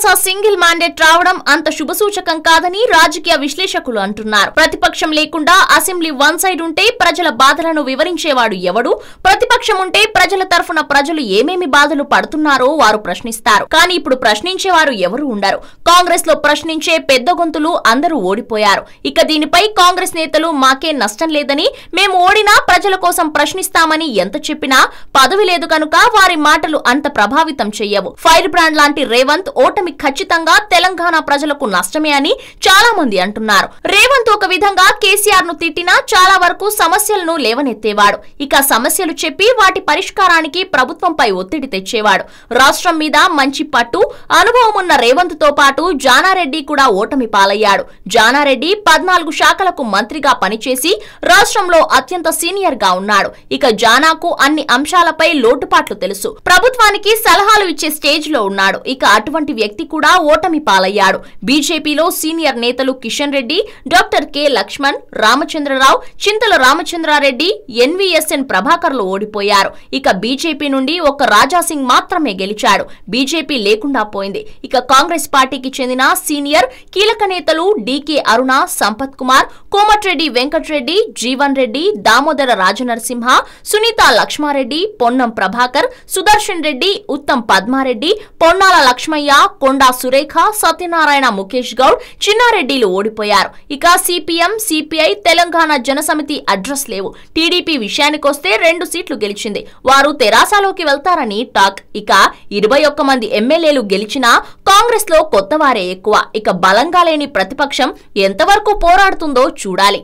తెరాస single mandate రావడం అంత శుభసూచకం కాదని రాజకీయ విశ్లేషకులు అంటున్నారు. ప్రతిపక్షం లేకుండా అసెంబ్లీ వన్ సైడ్ ఉంటే ప్రజల బాధలను వివరించేవాడు ఎవడు? ప్రతిపక్షం ఉంటే ప్రజల తరఫున ప్రజలు ఏమేమి బాధలు పడుతున్నారో వారు ప్రశ్నిస్తారు. కానీ ఇప్పుడు ప్రశ్నించేవారు ఎవరు ఉండరు. కాంగ్రెస్ లో ప్రశ్నించే పెద్ద గొంతులు అందరూ ఓడిపోయారు. ఇక దీనిపై కాంగ్రెస్ నేతలు మాకే నష్టం లేదని, మేము ఓడినా ప్రజల కోసం ప్రశ్నిస్తామని ఎంత చెప్పినా పదవి లేదు కనుక వారి మాటలు అంత ప్రభావితం చెయ్యవు. ఫైర్ బ్రాండ్ లాంటి రేవంత్ ఓటమి ఖచ్చితంగా తెలంగాణ ప్రజలకు నష్టమే అని చాలా మంది అంటున్నారు. రేవంత్ ఒక విధంగా కేసీఆర్ ను తిట్టినా చాలా వరకు సమస్యలను లేవనెత్తేవాడు. ఇక సమస్యలు చెప్పి వాటి పరిష్కారానికి ప్రభుత్వంపై ఒత్తిడి తెచ్చేవాడు. రాష్ట్రం మీద మంచి పట్టు, అనుభవం ఉన్న రేవంత్ తో పాటు జానారెడ్డి కూడా ఓటమి పాలయ్యాడు. జానారెడ్డి 14 శాఖలకు మంత్రిగా పనిచేసి రాష్ట్రంలో అత్యంత సీనియర్ గా ఉన్నాడు. ఇక జానాకు అన్ని అంశాలపై లోటుపాట్లు తెలుసు. ప్రభుత్వానికి సలహాలు ఇచ్చే స్టేజ్ లో ఉన్నాడు. ఇక అటువంటి వ్యక్తి కూడా ఓటమి పాలయ్యాడు. బీజేపీలో సీనియర్ నేతలు కిషన్ రెడ్డి, డాక్టర్ కె లక్ష్మణ్, రామచంద్రరావు, చింతల రామచంద్రారెడ్డి, ఎన్వీఎస్ఎన్ ప్రభాకర్లు ఓడిపోయారు. ఇక బీజేపీ నుండి ఒక రాజాసింగ్ మాత్రమే గెలిచాడు. బీజేపీ లేకుండా పోయింది. ఇక కాంగ్రెస్ పార్టీకి చెందిన సీనియర్ కీలక నేతలు డీకే అరుణ, సంపత్ కుమార్, కోమటిరెడ్డి వెంకటరెడ్డి, జీవన్ రెడ్డి, దామోదర రాజనరసింహ, సునీత లక్ష్మారెడ్డి, పొన్నం ప్రభాకర్, సుదర్శన్ రెడ్డి, ఉత్తమ్ పద్మారెడ్డి, పొన్నాల లక్ష్మయ్య, కొండా సురేఖ, సత్యనారాయణ, ముఖేష్ గౌడ్, చిన్నారెడ్డిలు ఓడిపోయారు. ఇక CPM, CPI, Telangana Jana Samithi address లేవు. టీడీపీ విషయానికొస్తే 2 సీట్లు గెలిచింది. వారు తెరాసలోకి వెళ్తారని టాక్. ఇక 21 మంది ఎమ్మెల్యేలు గెలిచినా కాంగ్రెస్ లో కొత్తవారే ఎక్కువ. ఇక బలంగా లేని ప్రతిపక్షం ఎంతవరకు పోరాడుతుందో చూడాలి.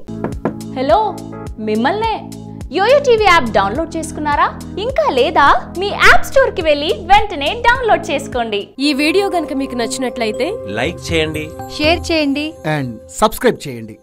హలో, మిమ్మల్నే యోయో టీవీ యాప్ డౌన్లోడ్ చేసుకున్నారా? ఇంకా లేదా? మీ యాప్ స్టోర్ కి వెళ్ళి వెంటనే డౌన్లోడ్ చేసుకోండి. ఈ వీడియో గనుక మీకు నచ్చినట్లయితే లైక్ చేయండి, షేర్ చేయండి అండ్ సబ్స్క్రైబ్ చేయండి.